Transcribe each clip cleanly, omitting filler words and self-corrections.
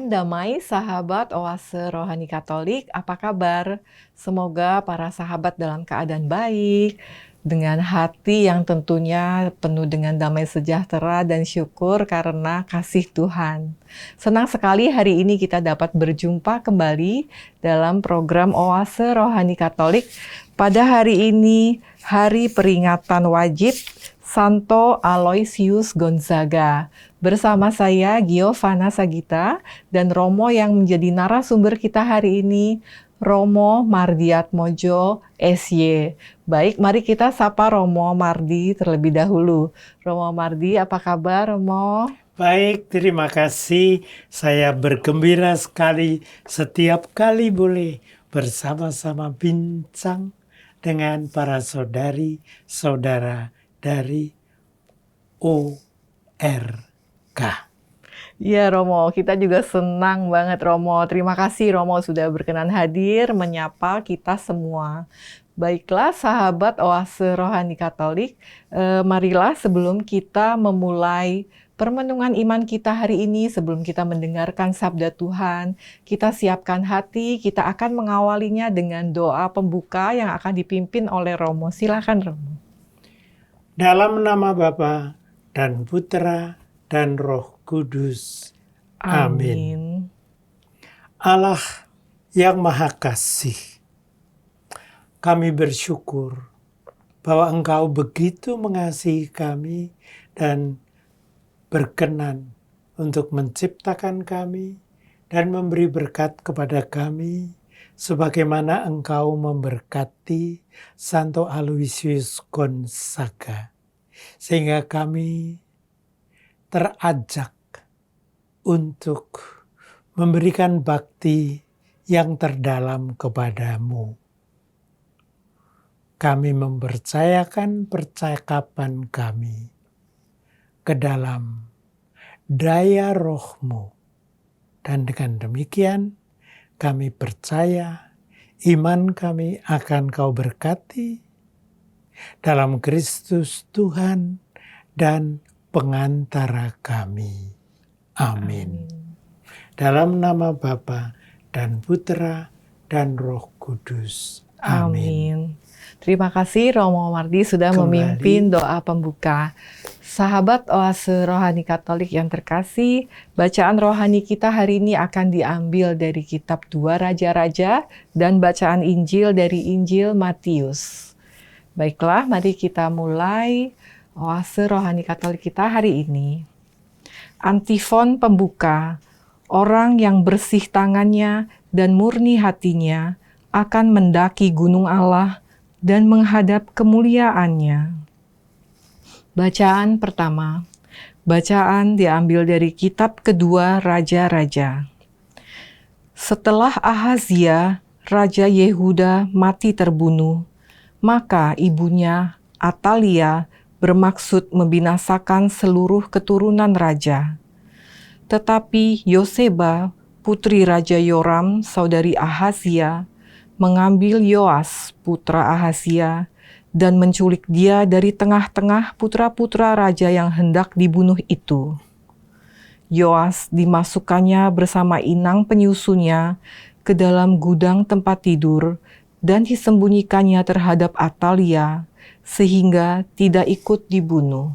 Salam damai sahabat Oase Rohani Katolik, apa kabar? Semoga para sahabat dalam keadaan baik, dengan hati yang tentunya penuh dengan damai sejahtera dan syukur karena kasih Tuhan. Senang sekali hari ini kita dapat berjumpa kembali dalam program Oase Rohani Katolik. Pada hari ini, hari peringatan wajib Santo Aloysius Gonzaga. Bersama saya Giovanna Sagita dan Romo yang menjadi narasumber kita hari ini, Romo Mardiatmojo SY. Baik, mari kita sapa Romo Mardi terlebih dahulu. Romo Mardi, apa kabar Romo? Baik, terima kasih. Saya bergembira sekali setiap kali boleh bersama-sama bincang dengan para saudari-saudara dari ORK. Ya Romo, kita juga senang banget Romo. Terima kasih Romo sudah berkenan hadir menyapa kita semua. Baiklah sahabat Oase Rohani Katolik, marilah sebelum kita memulai permenungan iman kita hari ini, sebelum kita mendengarkan sabda Tuhan, kita siapkan hati, kita akan mengawalinya dengan doa pembuka yang akan dipimpin oleh Romo. Silakan Romo. Dalam nama Bapa dan Putra dan Roh Kudus. Amin. Allah yang Maha Kasih, kami bersyukur bahwa Engkau begitu mengasihi kami dan berkenan untuk menciptakan kami dan memberi berkat kepada kami sebagaimana Engkau memberkati Santo Aloysius Gonzaga, sehingga kami terajak untuk memberikan bakti yang terdalam kepadamu. Kami mempercayakan percakapan kami ke dalam daya roh-Mu, dan dengan demikian kami percaya iman kami akan Kau berkati dalam Kristus Tuhan dan pengantara kami. Amin. Dalam nama Bapa dan Putra dan Roh Kudus. Amin. Terima kasih Romo Mardi sudah memimpin doa pembuka. Sahabat Oase Rohani Katolik yang terkasih, bacaan rohani kita hari ini akan diambil dari kitab 2 Raja-Raja dan bacaan Injil dari Injil Matius. Baiklah, mari kita mulai Oase Rohani Katolik kita hari ini. Antifon pembuka, orang yang bersih tangannya dan murni hatinya akan mendaki gunung Allah dan menghadap kemuliaannya. Bacaan pertama. Bacaan diambil dari kitab kedua Raja-Raja. Setelah Ahazia, Raja Yehuda mati terbunuh, maka ibunya Atalia bermaksud membinasakan seluruh keturunan raja. Tetapi Yoseba, putri Raja Yoram, saudari Ahazia, mengambil Yoas, putra Ahazia, dan menculik dia dari tengah-tengah putra-putra raja yang hendak dibunuh itu. Yoas dimasukkannya bersama inang penyusunya ke dalam gudang tempat tidur dan disembunyikannya terhadap Atalia, sehingga tidak ikut dibunuh.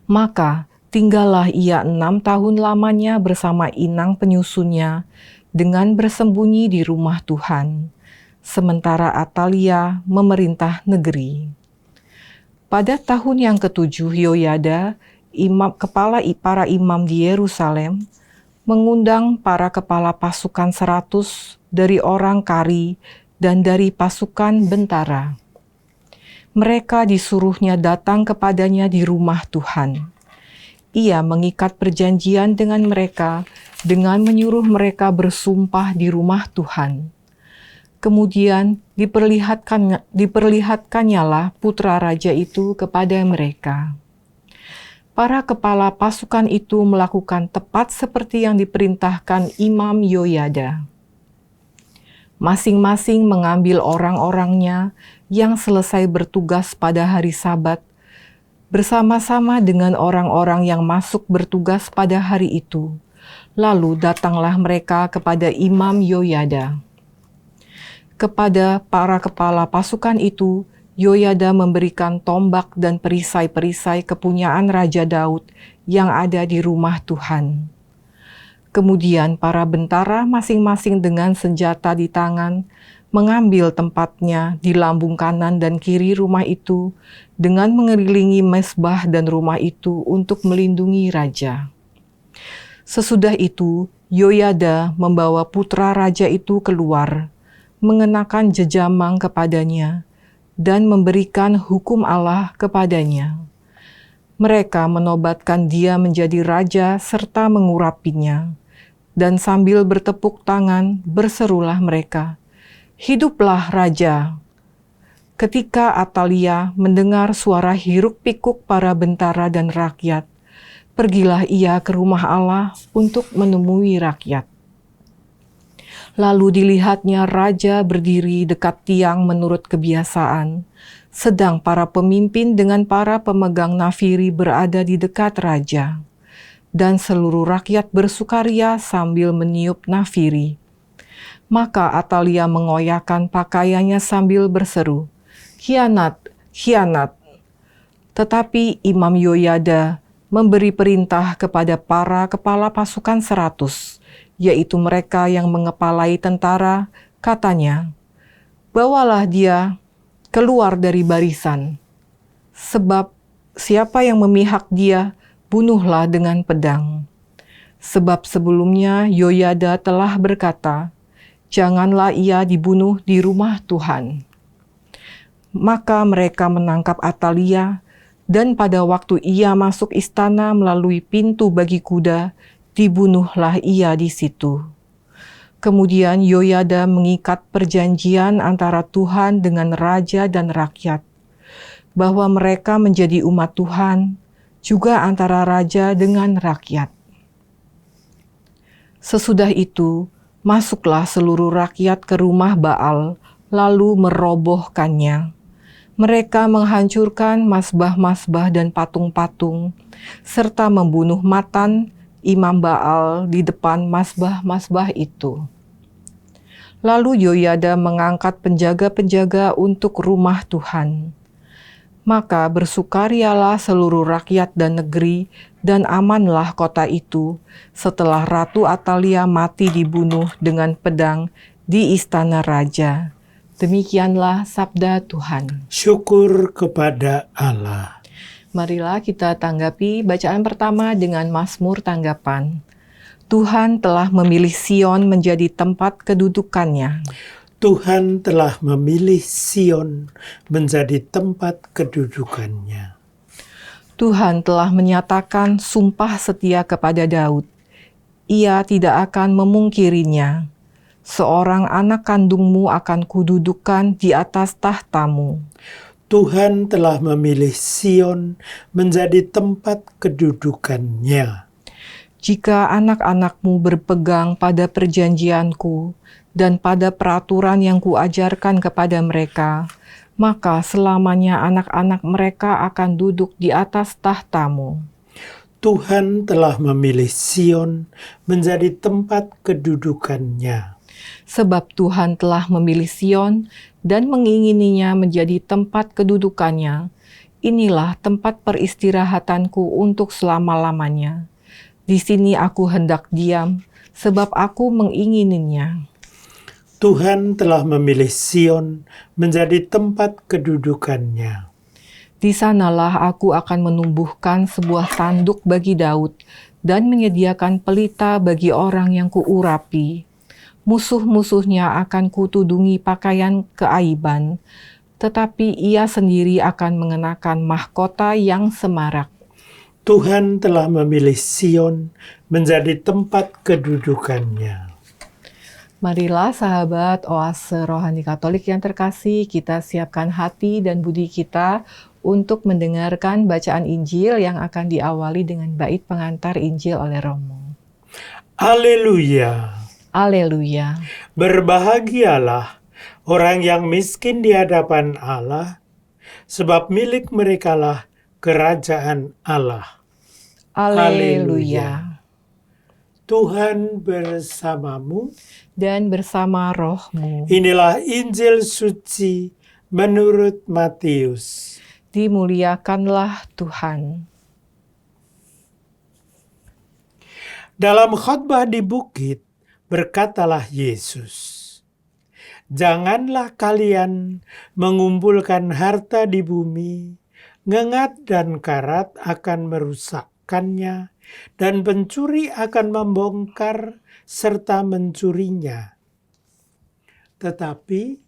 Maka tinggallah ia 6 tahun lamanya bersama inang penyusunnya dengan bersembunyi di rumah Tuhan, sementara Atalia memerintah negeri. Pada tahun yang ke-7 Yoyada, para imam di Yerusalem, mengundang para kepala pasukan 100 dari orang Kari dan dari pasukan bentara. Mereka disuruhnya datang kepadanya di rumah Tuhan. Ia mengikat perjanjian dengan mereka dengan menyuruh mereka bersumpah di rumah Tuhan. Kemudian diperlihatkannyalah putra raja itu kepada mereka. Para kepala pasukan itu melakukan tepat seperti yang diperintahkan Imam Yoyada. Masing-masing mengambil orang-orangnya yang selesai bertugas pada hari Sabat, bersama-sama dengan orang-orang yang masuk bertugas pada hari itu, Lalu datanglah mereka kepada Imam Yoyada. Kepada para kepala pasukan itu, Yoyada memberikan tombak dan perisai-perisai kepunyaan Raja Daud yang ada di rumah Tuhan. Kemudian para bentara masing-masing dengan senjata di tangan mengambil tempatnya di lambung kanan dan kiri rumah itu dengan mengelilingi mezbah dan rumah itu untuk melindungi raja. Sesudah itu, Yoyada membawa putra raja itu keluar, mengenakan jejamang kepadanya, dan memberikan hukum Allah kepadanya. Mereka menobatkan dia menjadi raja serta mengurapinya, dan sambil bertepuk tangan berserulah mereka, "Hiduplah raja!" Ketika Atalia mendengar suara hiruk-pikuk para bentara dan rakyat, pergilah ia ke rumah Allah untuk menemui rakyat. Lalu dilihatnya raja berdiri dekat tiang menurut kebiasaan, sedang para pemimpin dengan para pemegang nafiri berada di dekat raja. Dan seluruh rakyat bersukaria sambil meniup nafiri. Maka Atalia mengoyakkan pakaiannya sambil berseru, "Khianat, khianat!" Tetapi Imam Yoyada memberi perintah kepada para kepala pasukan 100, yaitu mereka yang mengepalai tentara, katanya, "Bawalah dia keluar dari barisan, sebab siapa yang memihak dia, bunuhlah dengan pedang." Sebab sebelumnya Yoyada telah berkata, "Janganlah ia dibunuh di rumah Tuhan." Maka mereka menangkap Atalia, dan pada waktu ia masuk istana melalui pintu bagi kuda, dibunuhlah ia di situ. Kemudian Yoyada mengikat perjanjian antara Tuhan dengan raja dan rakyat, bahwa mereka menjadi umat Tuhan, juga antara raja dengan rakyat. Sesudah itu, masuklah seluruh rakyat ke rumah Baal, lalu merobohkannya. Mereka menghancurkan masbah-masbah dan patung-patung, serta membunuh Matan, imam Baal, di depan masbah-masbah itu. Lalu Yoyada mengangkat penjaga-penjaga untuk rumah Tuhan. Maka bersukarialah seluruh rakyat dan negeri, dan amanlah kota itu, setelah Ratu Atalia mati dibunuh dengan pedang di istana raja. Demikianlah sabda Tuhan. Syukur kepada Allah. Marilah kita tanggapi bacaan pertama dengan Mazmur tanggapan. Tuhan telah memilih Sion menjadi tempat kedudukannya. Tuhan telah memilih Sion menjadi tempat kedudukannya. Tuhan telah menyatakan sumpah setia kepada Daud. Ia tidak akan memungkirinya. Seorang anak kandungmu akan kududukan di atas tahtamu. Tuhan telah memilih Sion menjadi tempat kedudukannya. Jika anak-anakmu berpegang pada perjanjianku dan pada peraturan yang kuajarkan kepada mereka, maka selamanya anak-anak mereka akan duduk di atas tahtamu. Tuhan telah memilih Sion menjadi tempat kedudukannya. Sebab Tuhan telah memilih Sion dan mengingininya menjadi tempat kedudukannya. Inilah tempat peristirahatanku untuk selama-lamanya. Di sini aku hendak diam, sebab aku mengingininya. Tuhan telah memilih Sion menjadi tempat kedudukannya. Di sanalah aku akan menumbuhkan sebuah tanduk bagi Daud dan menyediakan pelita bagi orang yang kuurapi. Musuh-musuhnya akan kutudungi pakaian keaiban, tetapi ia sendiri akan mengenakan mahkota yang semarak. Tuhan telah memilih Sion menjadi tempat kedudukannya. Marilah sahabat Oase Rohani Katolik yang terkasih, kita siapkan hati dan budi kita untuk mendengarkan bacaan Injil yang akan diawali dengan bait pengantar Injil oleh Romo. Haleluya. Haleluya. Berbahagialah orang yang miskin di hadapan Allah, sebab milik merekalah kerajaan Allah. Haleluya. Tuhan bersamamu. dan bersama rohmu. Inilah Injil suci menurut Matius. Dimuliakanlah Tuhan. Dalam khotbah di bukit, berkatalah Yesus, "Janganlah kalian mengumpulkan harta di bumi, ngengat dan karat akan merusakkannya, dan pencuri akan membongkar serta mencurinya. Tetapi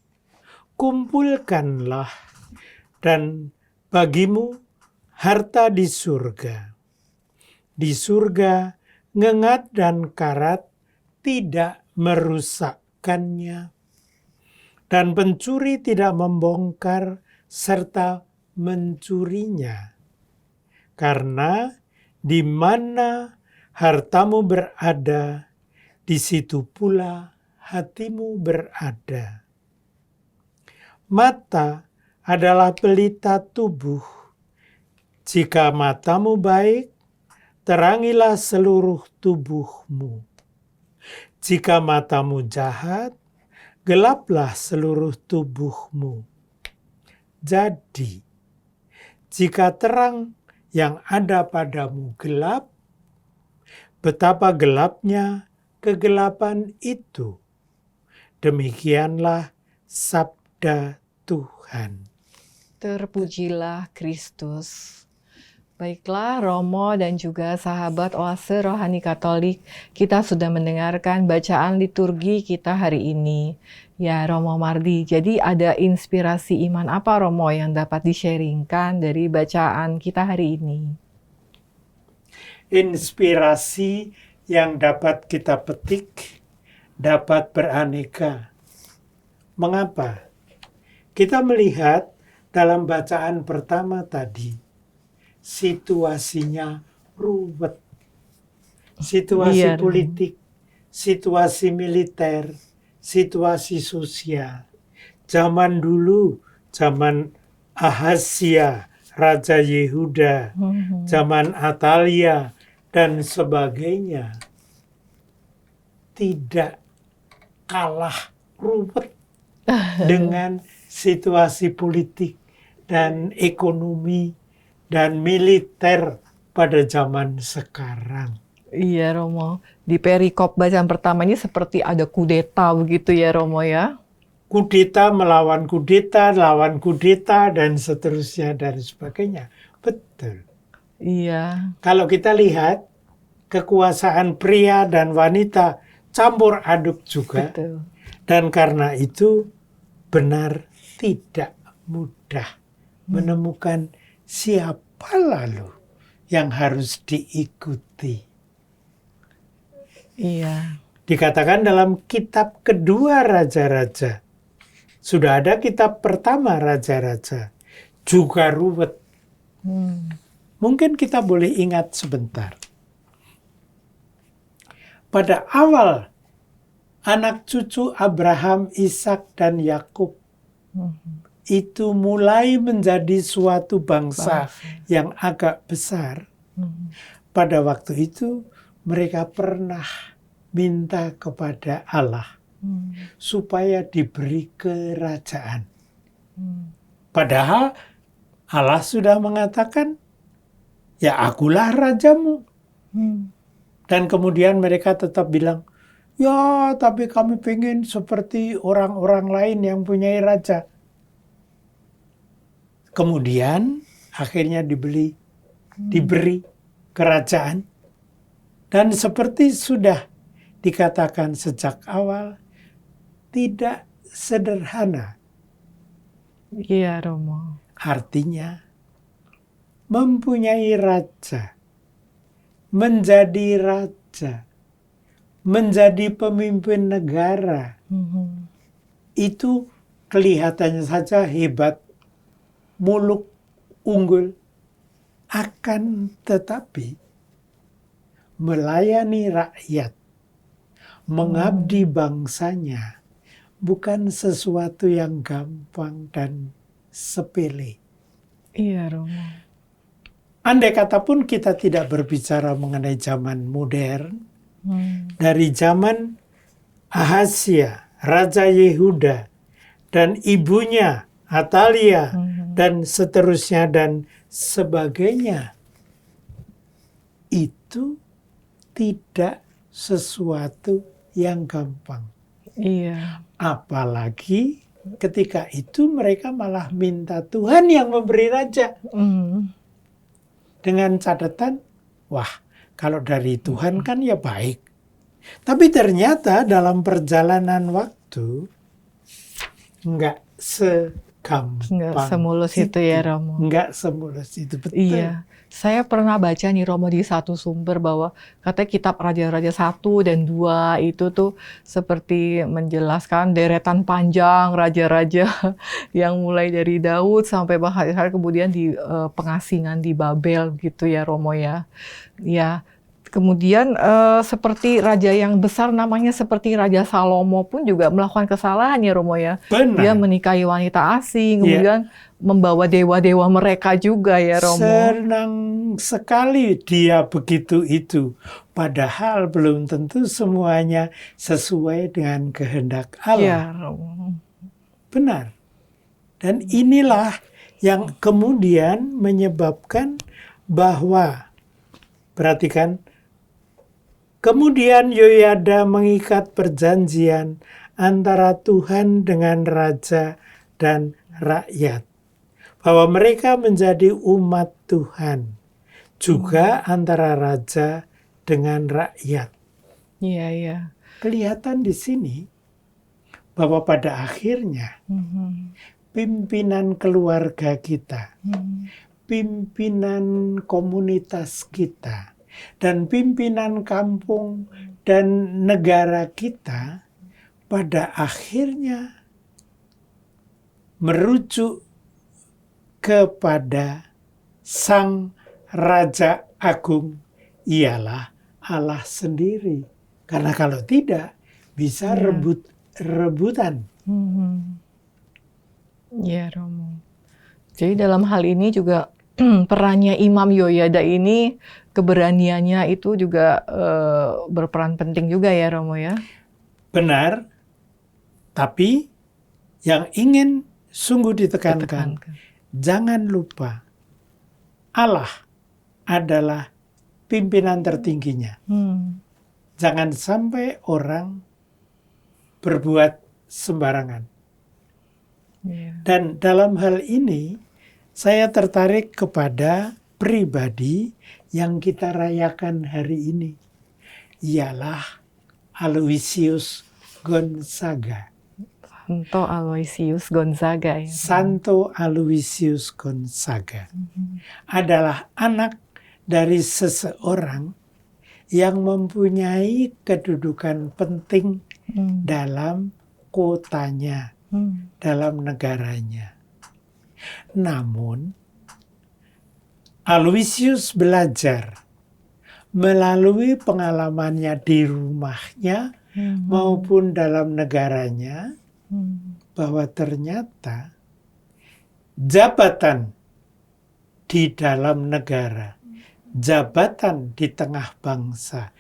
kumpulkanlah dan bagimu harta di surga. Di surga ngengat dan karat tidak merusakkannya, dan pencuri tidak membongkar serta mencurinya. Karena di mana hartamu berada, di situ pula hatimu berada. Mata adalah pelita tubuh. Jika matamu baik, terangilah seluruh tubuhmu. Jika matamu jahat, gelaplah seluruh tubuhmu. Jadi, jika terang yang ada padamu gelap, betapa gelapnya kegelapan itu. Demikianlah sabda Tuhan." Terpujilah Kristus. Baiklah Romo dan juga sahabat Oase Rohani Katolik, kita sudah mendengarkan bacaan liturgi kita hari ini. Ya Romo Mardi, jadi ada inspirasi iman apa Romo yang dapat di-sharingkan dari bacaan kita hari ini? Inspirasi yang dapat kita petik dapat beraneka. Mengapa? Kita melihat dalam bacaan pertama tadi, situasinya ruwet. Situasi politik, situasi militer, situasi sosial. Zaman dulu, zaman Ahazia, Raja Yehuda, zaman Atalia, dan sebagainya, tidak kalah ruwet dengan situasi politik dan ekonomi dan militer pada zaman sekarang. Iya Romo, di perikop bacaan pertama ini seperti ada kudeta begitu ya Romo ya? Kudeta melawan kudeta, lawan kudeta, dan seterusnya dan sebagainya. Betul. Iya. Kalau kita lihat, kekuasaan pria dan wanita campur aduk juga. Betul. Dan karena itu benar tidak mudah menemukan siapa lalu yang harus diikuti. Iya. Dikatakan dalam kitab kedua Raja-Raja. Sudah ada kitab pertama Raja-Raja. Juga ruwet. Mungkin kita boleh ingat sebentar. Pada awal, anak cucu Abraham, Ishak, dan Yakub itu mulai menjadi suatu bangsa yang agak besar. Pada waktu itu mereka pernah minta kepada Allah supaya diberi kerajaan. Padahal Allah sudah mengatakan, ya akulah rajamu. Dan kemudian mereka tetap bilang, ya tapi kami pengen seperti orang-orang lain yang punya raja. Kemudian akhirnya diberi kerajaan. Dan seperti sudah dikatakan sejak awal, tidak sederhana. Iya Romo. Artinya mempunyai raja, menjadi raja, menjadi pemimpin negara. Itu kelihatannya saja hebat, muluk, unggul. Akan tetapi melayani rakyat, mengabdi bangsanya, bukan sesuatu yang gampang dan sepele. Iya Romo. Andai kata pun kita tidak berbicara mengenai zaman modern, Dari zaman Ahazia, Raja Yehuda, dan ibunya Atalia, dan seterusnya dan sebagainya. Itu tidak sesuatu yang gampang. Iya. Apalagi ketika itu mereka malah minta Tuhan yang memberi raja. Dengan catatan, wah, kalau dari Tuhan kan ya baik. Tapi ternyata dalam perjalanan waktu nggak segampang. Nggak semulus itu ya, Romo. Nggak semulus itu, betul. Iya. Saya pernah baca nih, Romo, di satu sumber bahwa katanya kitab Raja-Raja 1 dan 2 itu tuh seperti menjelaskan deretan panjang raja-raja yang mulai dari Daud sampai bahkan kemudian di pengasingan di Babel gitu ya, Romo ya. Ya. Kemudian seperti raja yang besar namanya seperti Raja Salomo pun juga melakukan kesalahan ya, Romo ya. Benar. Dia menikahi wanita asing, kemudian membawa dewa-dewa mereka juga ya, Romo. Senang sekali dia begitu itu. Padahal belum tentu semuanya sesuai dengan kehendak Allah. Ya, Romo. Benar. Dan inilah yang kemudian menyebabkan bahwa, perhatikan, kemudian Yoyada mengikat perjanjian antara Tuhan dengan raja dan rakyat, bahwa mereka menjadi umat Tuhan, juga antara raja dengan rakyat. Iya, iya. Kelihatan di sini bahwa pada akhirnya pimpinan keluarga kita, pimpinan komunitas kita, dan pimpinan kampung dan negara kita pada akhirnya merujuk kepada Sang Raja Agung, ialah Allah sendiri. Karena kalau tidak, bisa rebutan. Ya, Romo. Jadi dalam hal ini juga perannya Imam Yoyada ini, keberaniannya itu juga berperan penting juga ya, Romo ya. Benar, tapi yang ingin sungguh ditekankan, jangan lupa Allah adalah pimpinan tertingginya. Jangan sampai orang berbuat sembarangan. Dan dalam hal ini, saya tertarik kepada pribadi yang kita rayakan hari ini. Ialah Aloysius Gonzaga. Santo Aloysius Gonzaga. Ya. Santo Aloysius Gonzaga adalah anak dari seseorang yang mempunyai kedudukan penting dalam kotanya, dalam negaranya. Namun, Aloysius belajar melalui pengalamannya di rumahnya maupun dalam negaranya, bahwa ternyata jabatan di dalam negara, jabatan di tengah bangsa,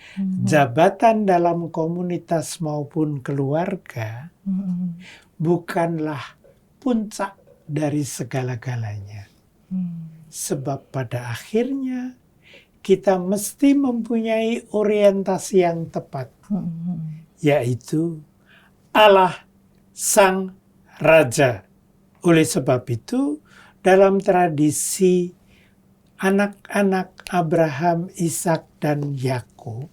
jabatan dalam komunitas maupun keluarga, bukanlah puncak dari segala-galanya. Sebab pada akhirnya kita mesti mempunyai orientasi yang tepat, yaitu Allah Sang Raja. Oleh sebab itu, dalam tradisi anak-anak Abraham, Ishak, dan Yakub,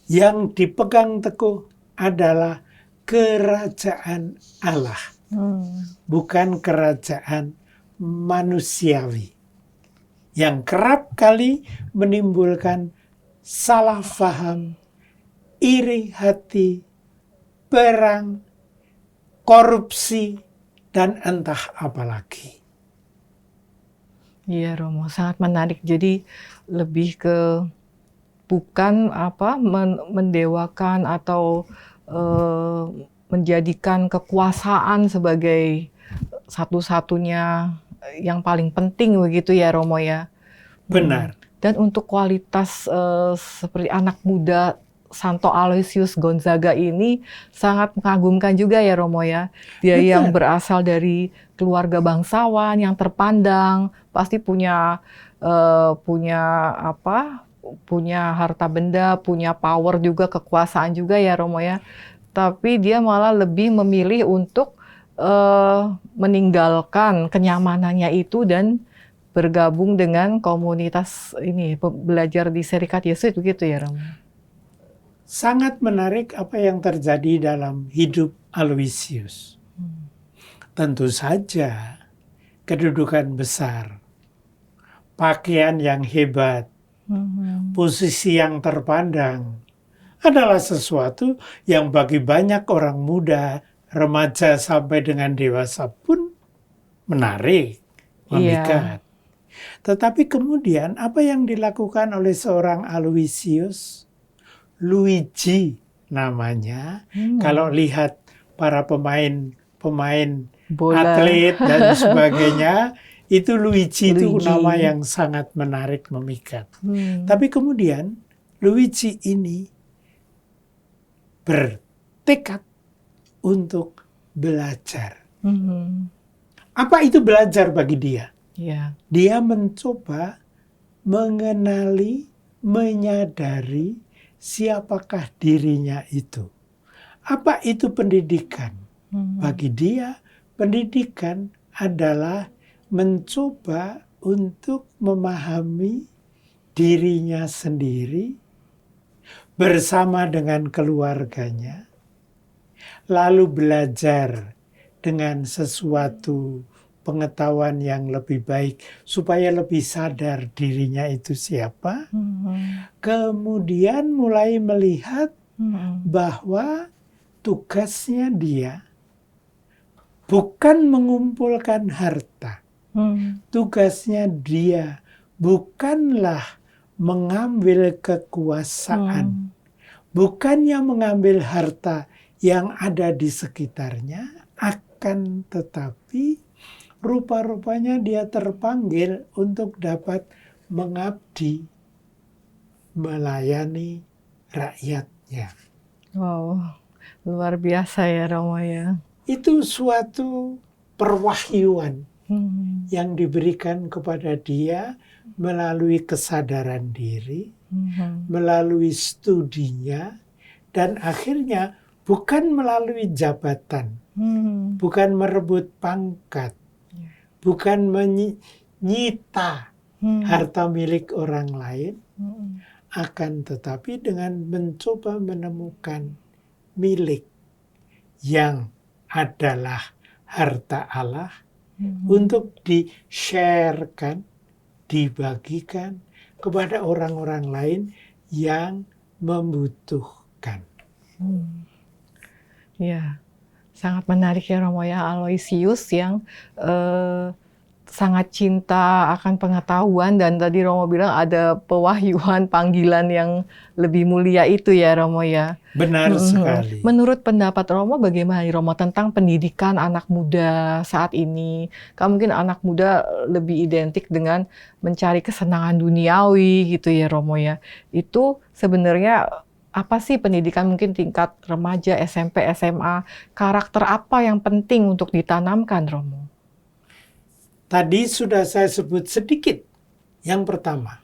yang dipegang teguh adalah kerajaan Allah, bukan kerajaan manusiawi, yang kerap kali menimbulkan salah faham, iri hati, perang, korupsi, dan entah apa lagi. Iya, Romo, sangat menarik. Jadi lebih ke bukan mendewakan atau menjadikan kekuasaan sebagai satu-satunya yang paling penting begitu ya, Romo ya. Benar. Dan untuk kualitas seperti anak muda Santo Aloysius Gonzaga ini sangat mengagumkan juga ya Romo ya. Dia yang Betul. berasal dari keluarga bangsawan yang terpandang, pasti punya punya harta benda, punya power juga, kekuasaan juga ya Romo ya. Tapi dia malah lebih memilih untuk meninggalkan kenyamanannya itu dan bergabung dengan komunitas ini, belajar di Serikat Yesuit begitu ya Romo? Sangat menarik apa yang terjadi dalam hidup Aloysius. Tentu saja kedudukan besar, pakaian yang hebat, posisi yang terpandang adalah sesuatu yang bagi banyak orang muda, remaja sampai dengan dewasa pun menarik, memikat. Tetapi kemudian apa yang dilakukan oleh seorang Aloysius, Luigi namanya, kalau lihat para pemain Bola. atlet dan sebagainya, itu Luigi itu nama yang sangat menarik, memikat. Tapi kemudian Luigi ini bertekad untuk belajar. Apa itu belajar bagi dia? Dia mencoba mengenali, menyadari siapakah dirinya itu. Apa itu pendidikan? Bagi dia, pendidikan adalah mencoba untuk memahami dirinya sendiri bersama dengan keluarganya, lalu belajar dengan sesuatu pengetahuan yang lebih baik supaya lebih sadar dirinya itu siapa. Kemudian mulai melihat bahwa tugasnya dia bukan mengumpulkan harta. Tugasnya dia bukanlah mengambil kekuasaan. Bukannya mengambil harta yang ada di sekitarnya, akan tetapi rupa-rupanya dia terpanggil untuk dapat mengabdi, melayani rakyatnya. Wow, luar biasa ya Romo ya. Itu suatu perwahyuan yang diberikan kepada dia melalui kesadaran diri, melalui studinya, dan akhirnya bukan melalui jabatan, bukan merebut pangkat, bukan menyita harta milik orang lain, akan tetapi dengan mencoba menemukan milik yang adalah harta Allah untuk di-sharekan, dibagikan kepada orang-orang lain yang membutuhkan. Ya, sangat menarik ya Romo ya, Aloysius yang sangat cinta akan pengetahuan, dan tadi Romo bilang ada pewahyuan panggilan yang lebih mulia itu ya Romo ya. Benar sekali. Menurut pendapat Romo, bagaimana Romo tentang pendidikan anak muda saat ini? Kan mungkin anak muda lebih identik dengan mencari kesenangan duniawi gitu ya Romo ya. Itu sebenarnya apa sih pendidikan mungkin tingkat remaja, SMP, SMA, karakter apa yang penting untuk ditanamkan Romo? Tadi sudah saya sebut sedikit. Yang pertama,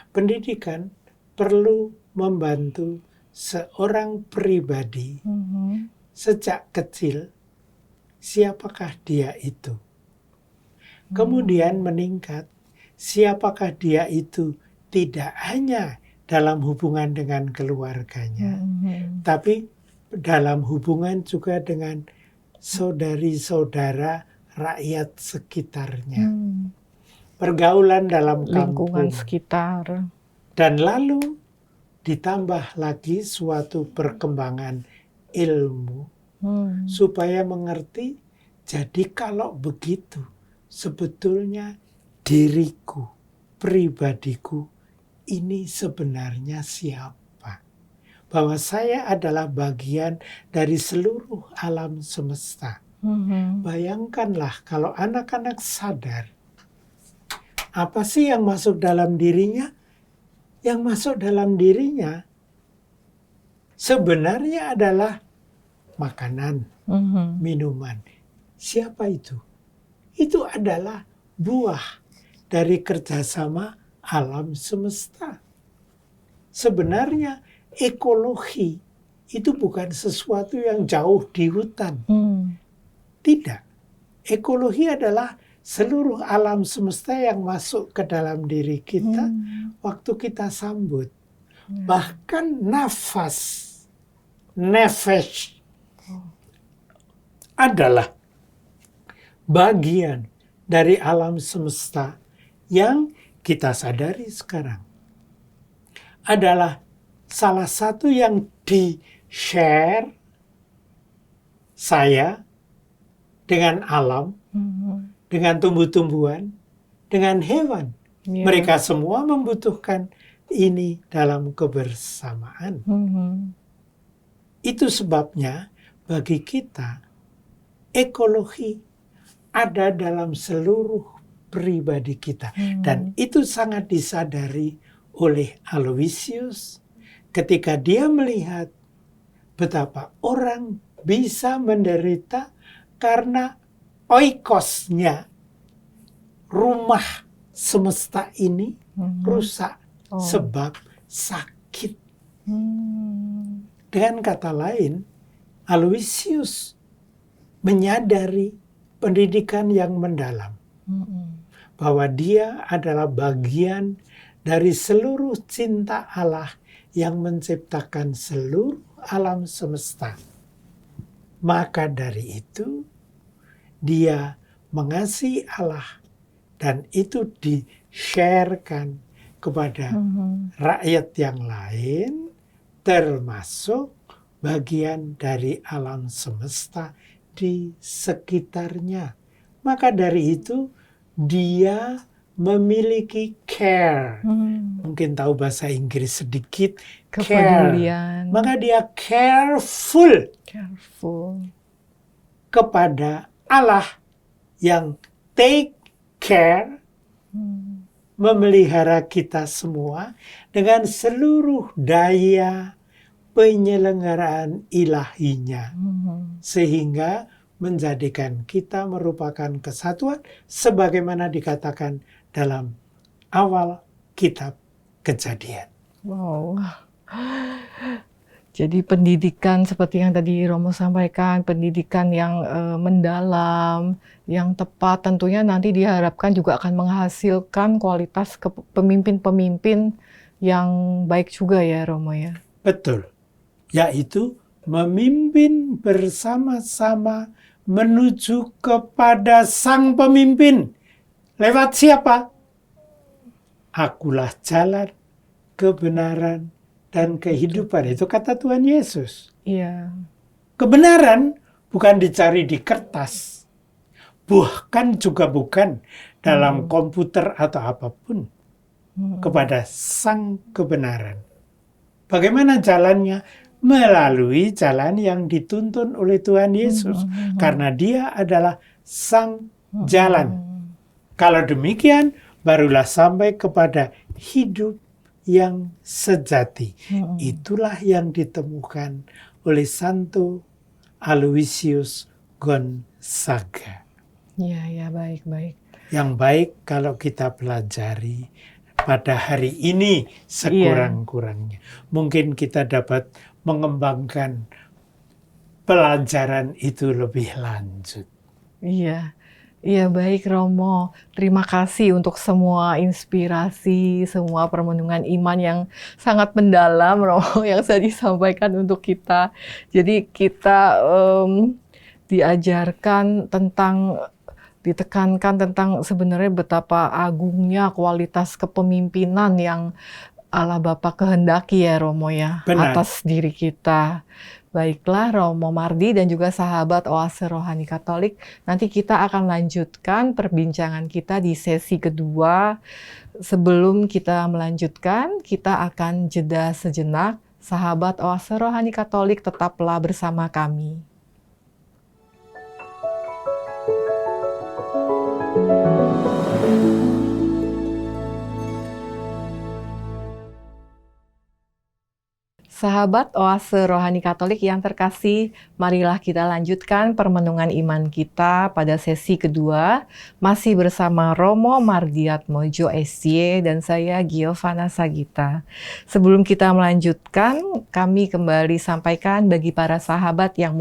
pendidikan perlu membantu seorang pribadi sejak kecil, siapakah dia itu. Kemudian meningkat, siapakah dia itu tidak hanya dalam hubungan dengan keluarganya, tapi dalam hubungan juga dengan saudari-saudara rakyat sekitarnya. Pergaulan dalam lingkungan kampung. sekitar. Dan lalu ditambah lagi suatu perkembangan ilmu supaya mengerti, jadi kalau begitu sebetulnya diriku, pribadiku ini sebenarnya siapa? Bahwa saya adalah bagian dari seluruh alam semesta. Bayangkanlah kalau anak-anak sadar, Apa sih yang masuk dalam dirinya? Yang masuk dalam dirinya sebenarnya adalah makanan, minuman. Siapa itu? Itu adalah buah dari kerjasama alam semesta. Sebenarnya ekologi itu bukan sesuatu yang jauh di hutan. Tidak. Ekologi adalah seluruh alam semesta yang masuk ke dalam diri kita waktu kita sambut. Bahkan nefesh, adalah bagian dari alam semesta yang kita sadari sekarang. Adalah salah satu yang di-share saya dengan alam, dengan tumbuh-tumbuhan, dengan hewan. Yeah. Mereka semua membutuhkan ini dalam kebersamaan. Itu sebabnya bagi kita, ekologi ada dalam seluruh pribadi kita. Dan itu sangat disadari oleh Aloysius ketika dia melihat betapa orang bisa menderita karena oikosnya, rumah semesta ini rusak sebab sakit. Dengan kata lain, Aloysius menyadari pendidikan yang mendalam. Bahwa dia adalah bagian dari seluruh cinta Allah yang menciptakan seluruh alam semesta. Maka dari itu, dia mengasihi Allah dan itu di-sharekan kepada rakyat yang lain, termasuk bagian dari alam semesta di sekitarnya. Maka dari itu, dia memiliki care. Mungkin tahu bahasa Inggris sedikit. Kepedulian. Care. Maka dia careful kepada Allah yang take care, memelihara kita semua dengan seluruh daya penyelenggaraan ilahinya. Sehingga menjadikan kita merupakan kesatuan sebagaimana dikatakan dalam awal kitab Kejadian. Wow. Jadi pendidikan seperti yang tadi Romo sampaikan, pendidikan yang mendalam, yang tepat, tentunya nanti diharapkan juga akan menghasilkan kualitas pemimpin-pemimpin yang baik juga ya Romo ya. Betul. Yaitu memimpin bersama-sama menuju kepada sang pemimpin. Lewat siapa? Akulah jalan, kebenaran, dan kehidupan. Itu kata Tuhan Yesus. Iya. Kebenaran bukan dicari di kertas. Bahkan juga bukan dalam komputer atau apapun. Kepada sang kebenaran. Bagaimana jalannya? Melalui jalan yang dituntun oleh Tuhan Yesus. Karena dia adalah sang jalan. Kalau demikian, barulah sampai kepada hidup yang sejati. Itulah yang ditemukan oleh Santo Aloysius Gonzaga. Ya, baik. Yang baik kalau kita pelajari pada hari ini sekurang-kurangnya. Mungkin kita dapat mengembangkan pelajaran itu lebih lanjut. Iya baik Romo. Terima kasih untuk semua inspirasi, semua permenungan iman yang sangat mendalam Romo yang saya disampaikan untuk kita. Jadi kita diajarkan tentang, ditekankan tentang sebenarnya betapa agungnya kualitas kepemimpinan yang Allah Bapa kehendaki ya Romo ya. Benar. Atas diri kita. Baiklah Romo Mardi dan juga sahabat Oase Rohani Katolik, nanti kita akan lanjutkan perbincangan kita di sesi kedua. Sebelum kita melanjutkan, kita akan jeda sejenak. Sahabat Oase Rohani Katolik, tetaplah bersama kami. Sahabat Oase Rohani Katolik yang terkasih, marilah kita lanjutkan permenungan iman kita pada sesi kedua, masih bersama Romo Mardiatmojo SY dan saya Giovanna Sagita. Sebelum kita melanjutkan, kami kembali sampaikan bagi para sahabat yang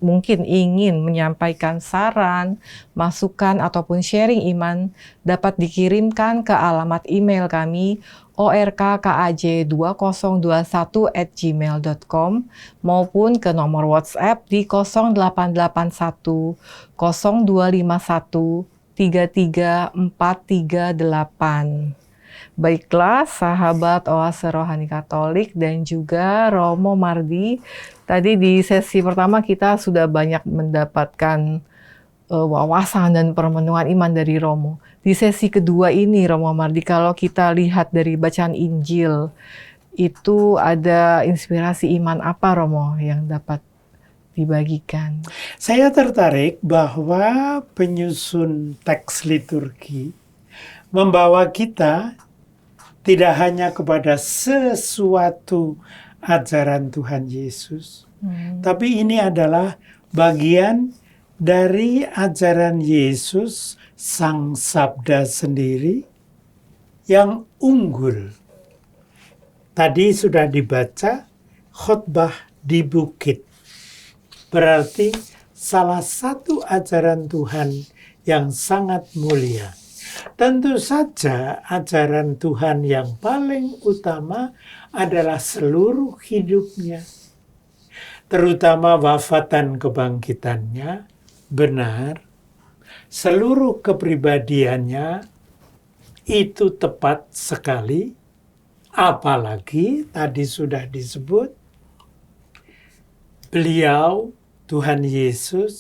mungkin ingin menyampaikan saran, masukan, ataupun sharing iman, dapat dikirimkan ke alamat email kami orkkaj2021@gmail.com maupun ke nomor WhatsApp di 0881 0251 33438. Baiklah, sahabat Oase Rohani Katolik dan juga Romo Mardi, tadi di sesi pertama kita sudah banyak mendapatkan wawasan dan permenungan iman dari Romo. Di sesi kedua ini, Romo Mardi, kalau kita lihat dari bacaan Injil, itu ada inspirasi iman apa, Romo, yang dapat dibagikan? Saya tertarik bahwa penyusun teks liturgi membawa kita tidak hanya kepada sesuatu ajaran Tuhan Yesus, tapi ini adalah bagian dari ajaran Yesus, Sang Sabda sendiri, yang unggul. Tadi sudah dibaca khotbah di bukit. Berarti salah satu ajaran Tuhan yang sangat mulia. Tentu saja ajaran Tuhan yang paling utama adalah seluruh hidupnya. Terutama wafat dan kebangkitannya benar, seluruh kepribadiannya itu tepat sekali, apalagi tadi sudah disebut, beliau, Tuhan Yesus,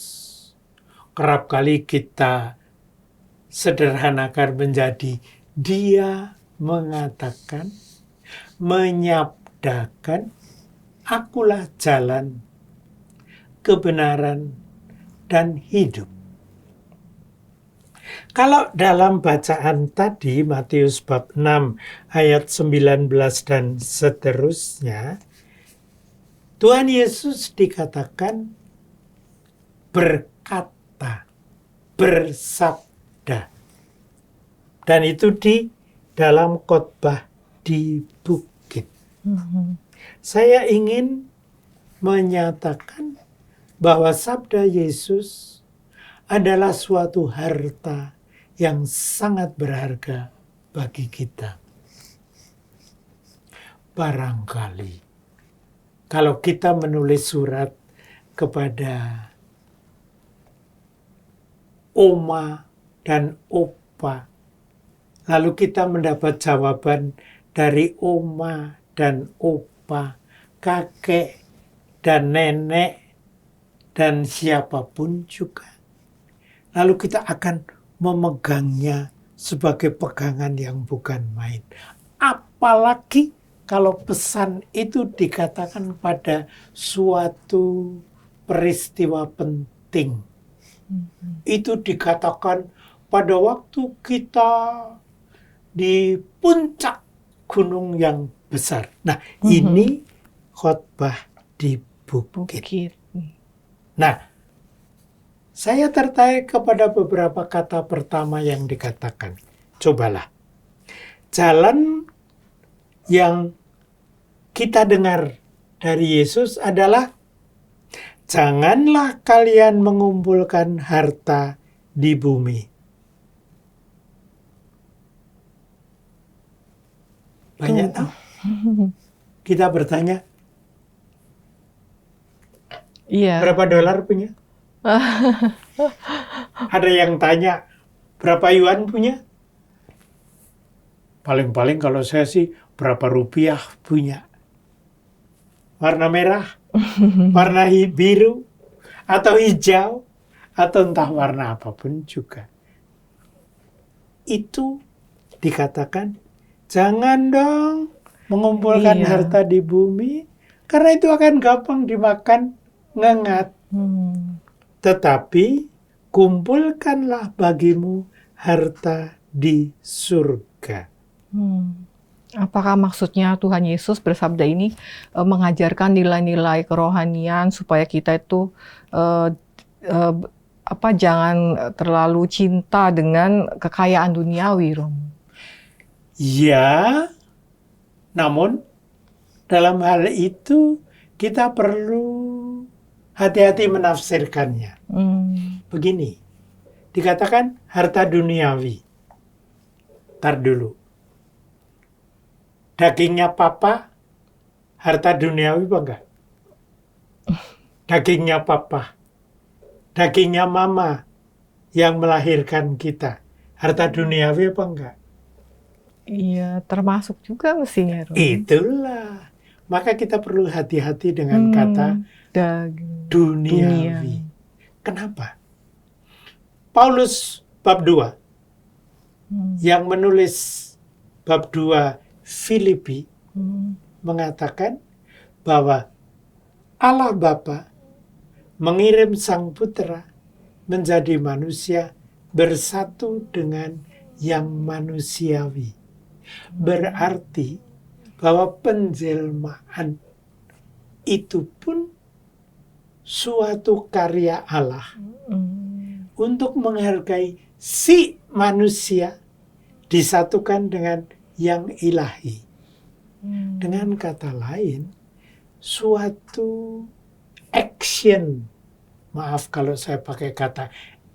kerap kali kita sederhanakan menjadi Dia mengatakan, menyabdakan, akulah jalan, kebenaran, dan hidup. Kalau dalam bacaan tadi, Matius bab 6 ayat 19 dan seterusnya, Tuhan Yesus dikatakan berkata, bersabda. Dan itu di dalam khotbah di bukit. Saya ingin menyatakan bahwa sabda Yesus adalah suatu harta yang sangat berharga bagi kita. Barangkali kalau kita menulis surat kepada oma dan opa, lalu kita mendapat jawaban dari oma dan opa, kakek dan nenek, dan siapapun juga. Lalu kita akan memegangnya sebagai pegangan yang bukan main. Apalagi kalau pesan itu dikatakan pada suatu peristiwa penting. Itu dikatakan pada waktu kita di puncak gunung yang besar. Nah, ini khotbah di bukit. Nah, saya tertarik kepada beberapa kata pertama yang dikatakan. Cobalah. Jalan yang kita dengar dari Yesus adalah, janganlah kalian mengumpulkan harta di bumi. Banyak tahu? Kita bertanya, Iya. berapa dolar punya? Ada yang tanya, berapa yuan punya? Paling-paling kalau saya sih, berapa rupiah punya? Warna merah, warna biru, atau hijau, atau entah warna apapun juga. Itu dikatakan, jangan dong mengumpulkan harta di bumi, karena itu akan gampang dimakan, ngengat. Tetapi kumpulkanlah bagimu harta di surga. Apakah maksudnya Tuhan Yesus bersabda ini mengajarkan nilai-nilai kerohanian supaya kita itu eh, eh, jangan terlalu cinta dengan kekayaan duniawi, Romo? Ya, namun dalam hal itu kita perlu hati-hati menafsirkannya. Begini, dikatakan harta duniawi. Tar dulu. Dagingnya papa, harta duniawi apa enggak? Dagingnya papa, dagingnya mama yang melahirkan kita, harta duniawi apa enggak? Iya, termasuk juga mestinya, Romo. Itulah. Maka kita perlu hati-hati dengan kata duniawi. Kenapa? Paulus bab 2 yang menulis bab 2 Filipi mengatakan bahwa Allah Bapa mengirim Sang Putra menjadi manusia bersatu dengan yang manusiawi. Berarti bahwa penjelmaan itu pun suatu karya Allah untuk menghargai si manusia disatukan dengan yang ilahi. Dengan kata lain, suatu action, maaf kalau saya pakai kata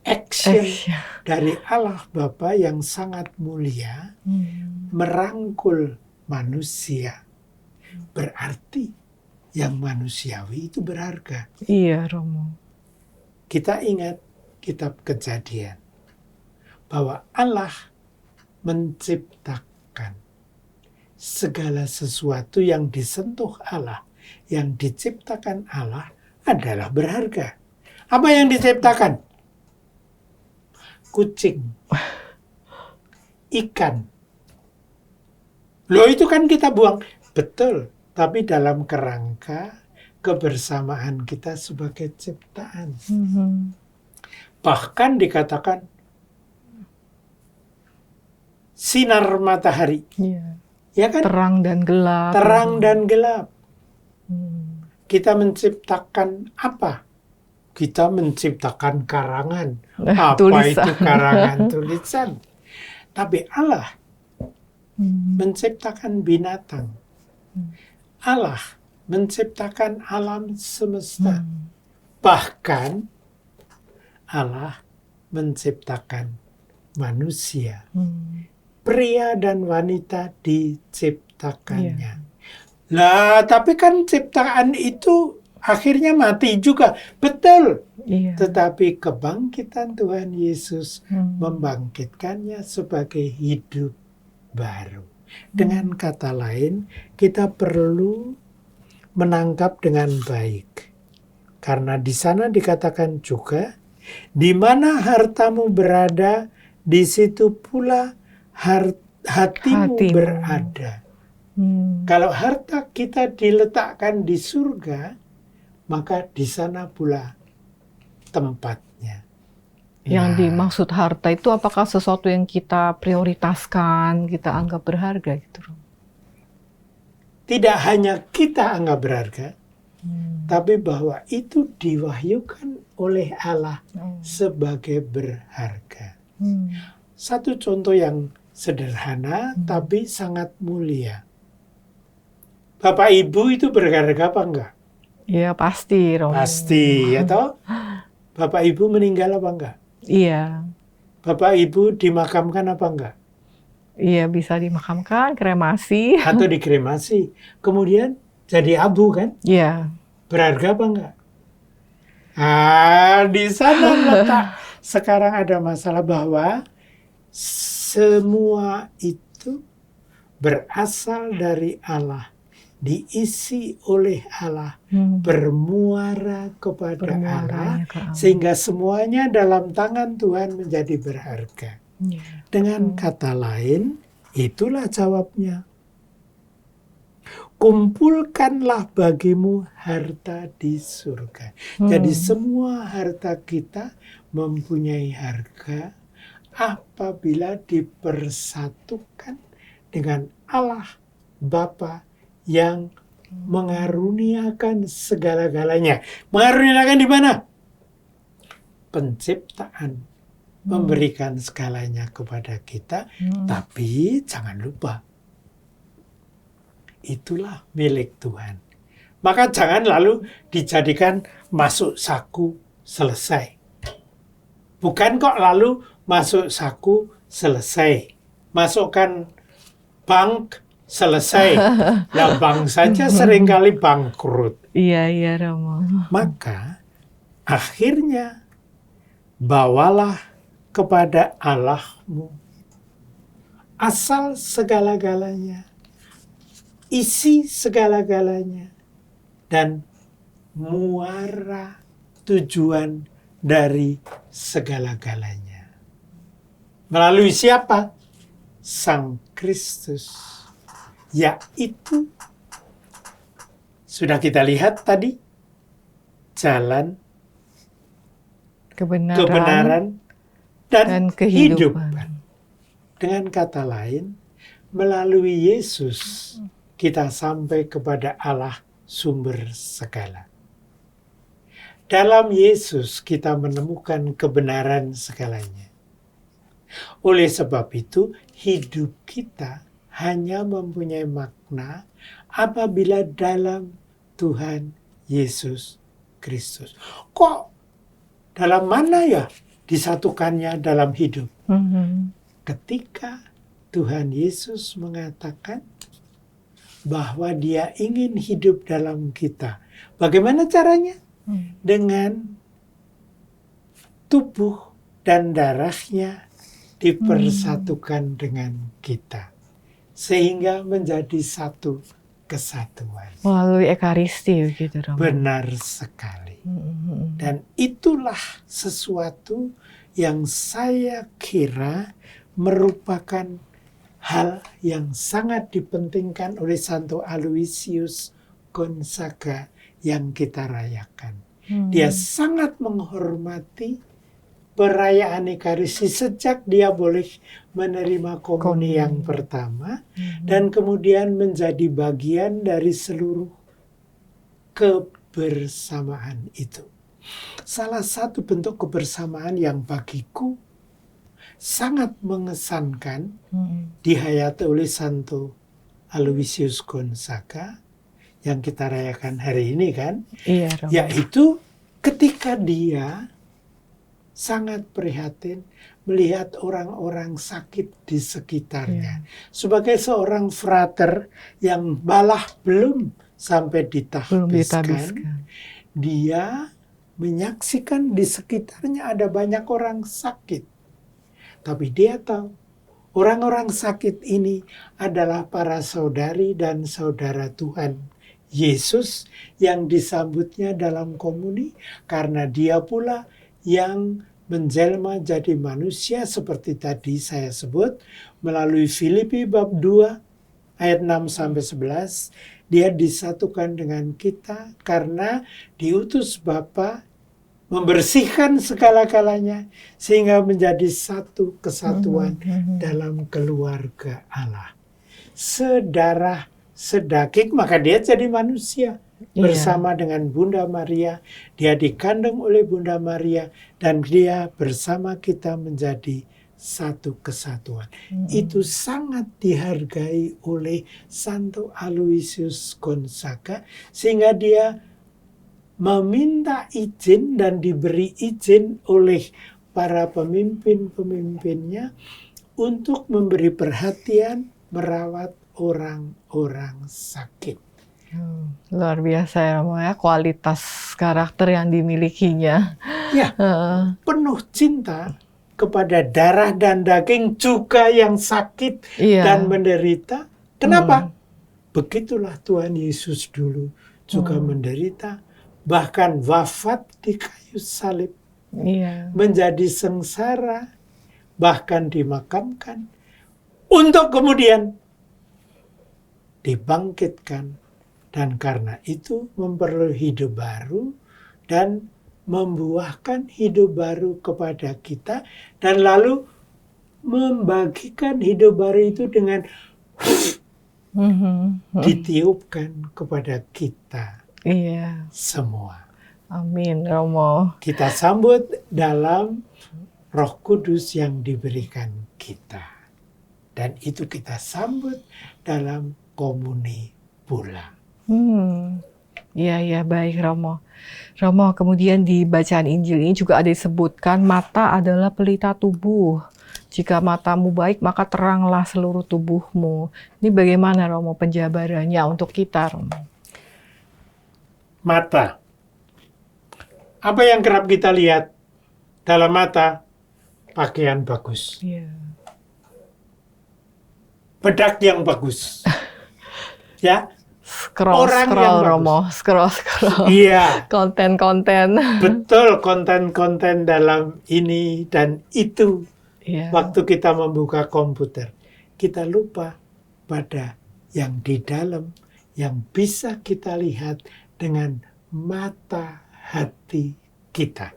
action dari Allah Bapa yang sangat mulia merangkul manusia. Berarti yang manusiawi itu berharga. Iya, Romo. Kita ingat kitab Kejadian bahwa Allah menciptakan segala sesuatu yang disentuh Allah, yang diciptakan Allah adalah berharga. Apa yang diciptakan? Kucing, ikan. Loh, itu kan kita buang. Betul, tapi dalam kerangka kebersamaan kita sebagai ciptaan. Bahkan dikatakan sinar matahari. Ya kan? Terang dan gelap. Terang dan gelap. Kita menciptakan apa? Kita menciptakan karangan. Apa tulisan. itu karangan tulisan? Tapi Allah menciptakan binatang. Allah menciptakan alam semesta. Bahkan Allah menciptakan manusia. Pria dan wanita diciptakannya. Lah, tapi kan ciptaan itu akhirnya mati juga. Betul. Tetapi kebangkitan Tuhan Yesus membangkitkannya sebagai hidup baru. Dengan kata lain, kita perlu menangkap dengan baik. Karena di sana dikatakan juga, di mana hartamu berada, di situ pula hatimu berada. Kalau harta kita diletakkan di surga, maka di sana pula tempatnya. Yang dimaksud harta itu apakah sesuatu yang kita prioritaskan, kita anggap berharga gitu? Tidak hanya kita anggap berharga, tapi bahwa itu diwahyukan oleh Allah sebagai berharga. Satu contoh yang sederhana tapi sangat mulia. Bapak Ibu itu berharga apa enggak? Iya, pasti, Romo. Pasti, ya toh? Bapak Ibu meninggal apa enggak? Iya. Bapak Ibu dimakamkan apa enggak? Iya, bisa dimakamkan, kremasi. Atau dikremasi. Kemudian jadi abu kan? Iya. Berharga apa enggak? Di sana letak. Sekarang ada masalah bahwa semua itu berasal dari Allah, diisi oleh Allah, bermuara kepada Allah, sehingga semuanya dalam tangan Tuhan menjadi berharga. Dengan kata lain, itulah jawabnya. Kumpulkanlah bagimu harta di surga. Jadi semua harta kita mempunyai harga apabila dipersatukan dengan Allah Bapa yang mengaruniakan segala-galanya. Mengaruniakan di mana? Penciptaan. Memberikan segalanya kepada kita. Tapi jangan lupa, itulah milik Tuhan. Maka jangan lalu dijadikan masuk saku selesai. Bukan kok lalu masuk saku selesai. Masukkan bank selesai. Nah, bank saja seringkali bangkrut. Iya, Romo. Maka akhirnya bawalah kepada Allahmu asal segala-galanya, isi segala-galanya, dan muara tujuan dari segala-galanya. Melalui siapa? Sang Kristus. Yaitu, sudah kita lihat tadi, jalan kebenaran dan kehidupan. Dengan kata lain, melalui Yesus kita sampai kepada Allah sumber segala. Dalam Yesus kita menemukan kebenaran segalanya. Oleh sebab itu, hidup kita hanya mempunyai makna apabila dalam Tuhan Yesus Kristus. Kok dalam mana ya disatukannya dalam hidup? Ketika Tuhan Yesus mengatakan bahwa Dia ingin hidup dalam kita. Bagaimana caranya? Dengan tubuh dan darahnya dipersatukan dengan kita. Sehingga menjadi satu kesatuan. Melalui Ekaristi gitu, Romo. Benar sekali. Dan itulah sesuatu yang saya kira merupakan hal yang sangat dipentingkan oleh Santo Aloysius Gonzaga yang kita rayakan. Dia sangat menghormati perayaan Ekaristi sejak dia boleh menerima komuni yang pertama dan kemudian menjadi bagian dari seluruh kebersamaan itu. Salah satu bentuk kebersamaan yang bagiku sangat mengesankan dihayati oleh Santo Aloysius Gonzaga yang kita rayakan hari ini kan, yaitu ketika dia sangat prihatin melihat orang-orang sakit di sekitarnya. Sebagai seorang frater yang malah belum sampai ditahbiskan, dia menyaksikan di sekitarnya ada banyak orang sakit. Tapi dia tahu orang-orang sakit ini adalah para saudari dan saudara Tuhan Yesus yang disambutnya dalam komuni karena dia pula yang menjelma jadi manusia seperti tadi saya sebut melalui Filipi bab 2 ayat 6-11 dia disatukan dengan kita karena diutus Bapa membersihkan segala-galanya sehingga menjadi satu kesatuan dalam keluarga Allah. Sedarah sedaging, maka dia jadi manusia. Bersama dengan Bunda Maria, dia dikandung oleh Bunda Maria, dan dia bersama kita menjadi satu kesatuan. Itu sangat dihargai oleh Santo Aloysius Gonzaga, sehingga dia meminta izin dan diberi izin oleh para pemimpin-pemimpinnya untuk memberi perhatian, merawat orang-orang sakit. Luar biasa ya, Romo ya, kualitas karakter yang dimilikinya. Ya, penuh cinta kepada darah dan daging juga yang sakit dan menderita. Kenapa? Begitulah Tuhan Yesus dulu juga menderita, bahkan wafat di kayu salib, menjadi sengsara, bahkan dimakamkan, untuk kemudian dibangkitkan. Dan karena itu memperoleh hidup baru dan membuahkan hidup baru kepada kita. Dan lalu membagikan hidup baru itu dengan ditiupkan kepada kita Iya. semua. Amin, Romo. Kita sambut dalam Roh Kudus yang diberikan kita. Dan itu kita sambut dalam komuni pula. Iya, baik Romo. Romo, kemudian di bacaan Injil ini juga ada disebutkan mata adalah pelita tubuh. Jika matamu baik, maka teranglah seluruh tubuhmu. Ini bagaimana Romo penjabarannya untuk kita, Romo? Mata. Apa yang kerap kita lihat dalam mata? Pakaian bagus. Iya. Bedak yang bagus. Ya. Scroll Romo. Scroll. Iya. Konten-konten. Betul, konten-konten dalam ini dan itu. Iya. Waktu kita membuka komputer, kita lupa pada yang di dalam, yang bisa kita lihat dengan mata hati kita.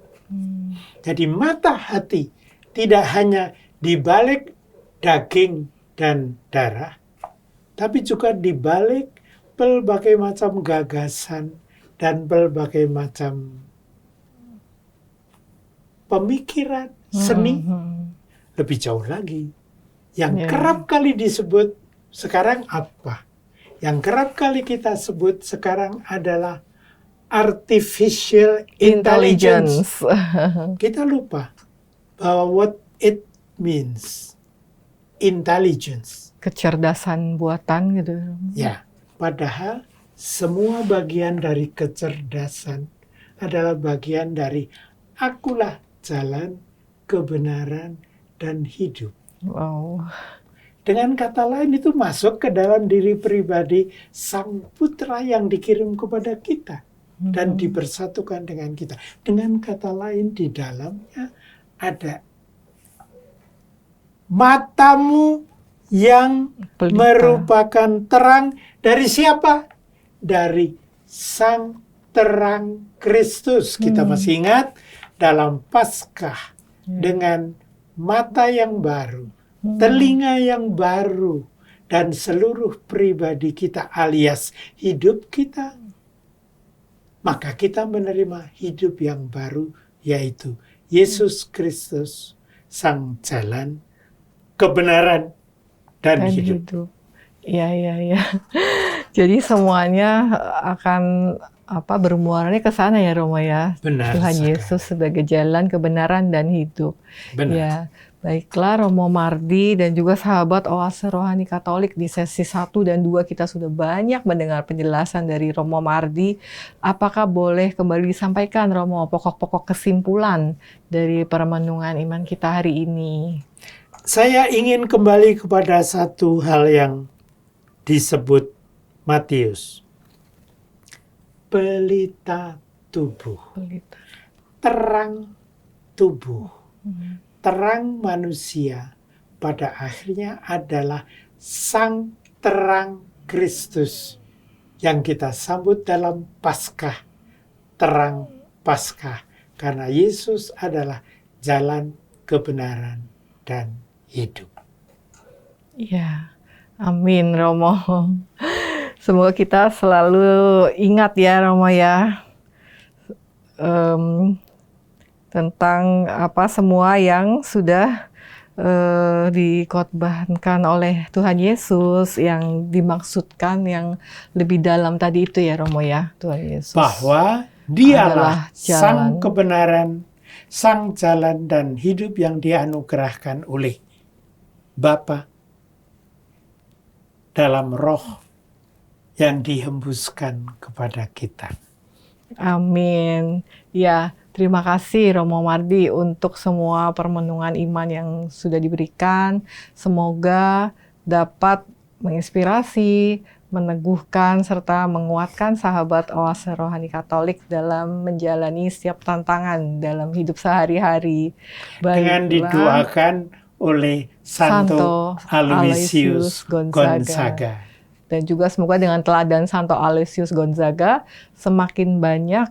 Jadi mata hati tidak hanya di balik daging dan darah, tapi juga di balik berbagai macam gagasan dan berbagai macam pemikiran, seni. Lebih jauh lagi, yang kerap kali disebut sekarang apa? Yang kerap kali kita sebut sekarang adalah artificial intelligence. Kita lupa bahwa what it means, intelligence. Kecerdasan buatan gitu. Ya, padahal semua bagian dari kecerdasan adalah bagian dari akulah jalan, kebenaran, dan hidup. Wow. Dengan kata lain itu masuk ke dalam diri pribadi Sang Putra yang dikirim kepada kita dan dipersatukan dengan kita. Dengan kata lain di dalamnya ada matamu yang Pelita. merupakan terang dari siapa? Dari Sang Terang Kristus. Kita masih ingat dalam Paskah dengan mata yang baru, telinga yang baru, dan seluruh pribadi kita alias hidup kita. Maka kita menerima hidup yang baru, yaitu Yesus Kristus, Sang Jalan, Kebenaran, dan hidup. Iya. Jadi semuanya akan bermuaranya ke sana ya Romo ya. Benar Tuhan sekali. Yesus sebagai jalan, kebenaran, dan hidup. Benar. Ya, baiklah Romo Mardi dan juga sahabat Oase Rohani Katolik, di sesi 1 dan 2 kita sudah banyak mendengar penjelasan dari Romo Mardi. Apakah boleh kembali disampaikan Romo pokok-pokok kesimpulan dari permenungan iman kita hari ini? Saya ingin kembali kepada satu hal yang disebut Matius. Pelita tubuh. Pelita. Terang tubuh. Terang manusia pada akhirnya adalah Sang Terang Kristus yang kita sambut dalam Paskah. Terang Paskah. Karena Yesus adalah jalan, kebenaran, dan hidup. Iya, amin Romo. Semoga kita selalu ingat ya Romo ya, tentang semua yang sudah dikhotbahkan oleh Tuhan Yesus, yang dimaksudkan yang lebih dalam tadi itu ya Romo ya, Tuhan Yesus. Bahwa Dialah jalan, Sang Kebenaran, Sang Jalan, dan hidup yang dianugerahkan oleh Bapa dalam Roh yang dihembuskan kepada kita. Amin. Ya, terima kasih Romo Mardi untuk semua permenungan iman yang sudah diberikan. Semoga dapat menginspirasi, meneguhkan, serta menguatkan sahabat Oase Rohani Katolik dalam menjalani setiap tantangan dalam hidup sehari-hari. Dengan didoakan oleh Santo Aloysius Gonzaga. Dan juga semoga dengan teladan Santo Aloysius Gonzaga, semakin banyak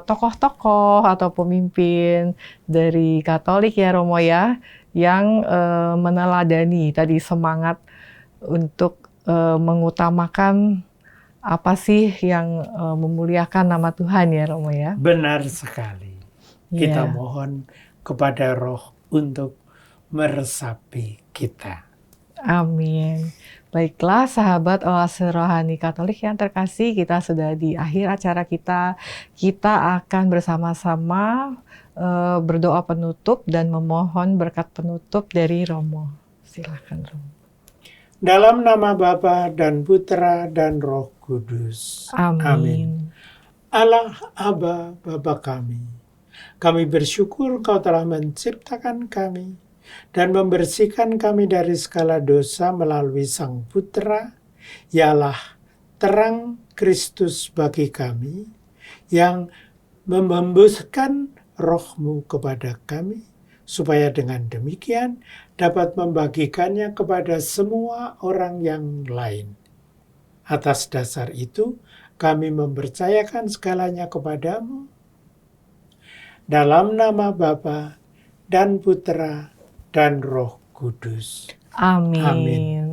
tokoh-tokoh atau pemimpin dari Katolik ya Romo ya, yang meneladani tadi semangat untuk mengutamakan apa sih yang memuliakan nama Tuhan ya Romo ya. Benar sekali. Kita Iya. mohon kepada Roh untuk meresapi kita. Amin. Baiklah sahabat Oase Rohani Katolik yang terkasih, kita sudah di akhir acara kita. Kita akan bersama-sama berdoa penutup dan memohon berkat penutup dari Romo. Silakan Romo. Dalam nama Bapa dan Putra dan Roh Kudus. Amin. Allah Aba Bapa kami bersyukur Kau telah menciptakan kami dan membersihkan kami dari segala dosa melalui Sang Putra, ialah terang Kristus bagi kami, yang membembuskan Roh-Mu kepada kami, supaya dengan demikian dapat membagikannya kepada semua orang yang lain. Atas dasar itu, kami mempercayakan segalanya kepadamu, dalam nama Bapa dan Putra dan Roh Kudus. Amin. Amin.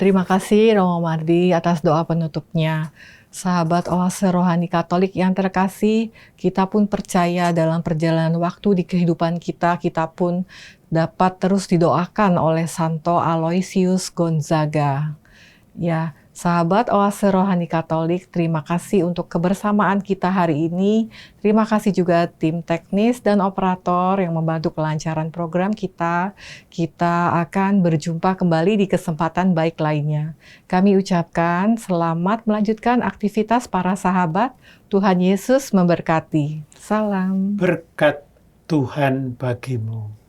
Terima kasih Romo Mardi atas doa penutupnya. Sahabat Oase Rohani Katolik yang terkasih, kita pun percaya dalam perjalanan waktu di kehidupan kita, kita pun dapat terus didoakan oleh Santo Aloysius Gonzaga. Ya, sahabat Oase Rohani Katolik, terima kasih untuk kebersamaan kita hari ini. Terima kasih juga tim teknis dan operator yang membantu kelancaran program kita. Kita akan berjumpa kembali di kesempatan baik lainnya. Kami ucapkan selamat melanjutkan aktivitas para sahabat. Tuhan Yesus memberkati. Salam. Berkat Tuhan bagimu.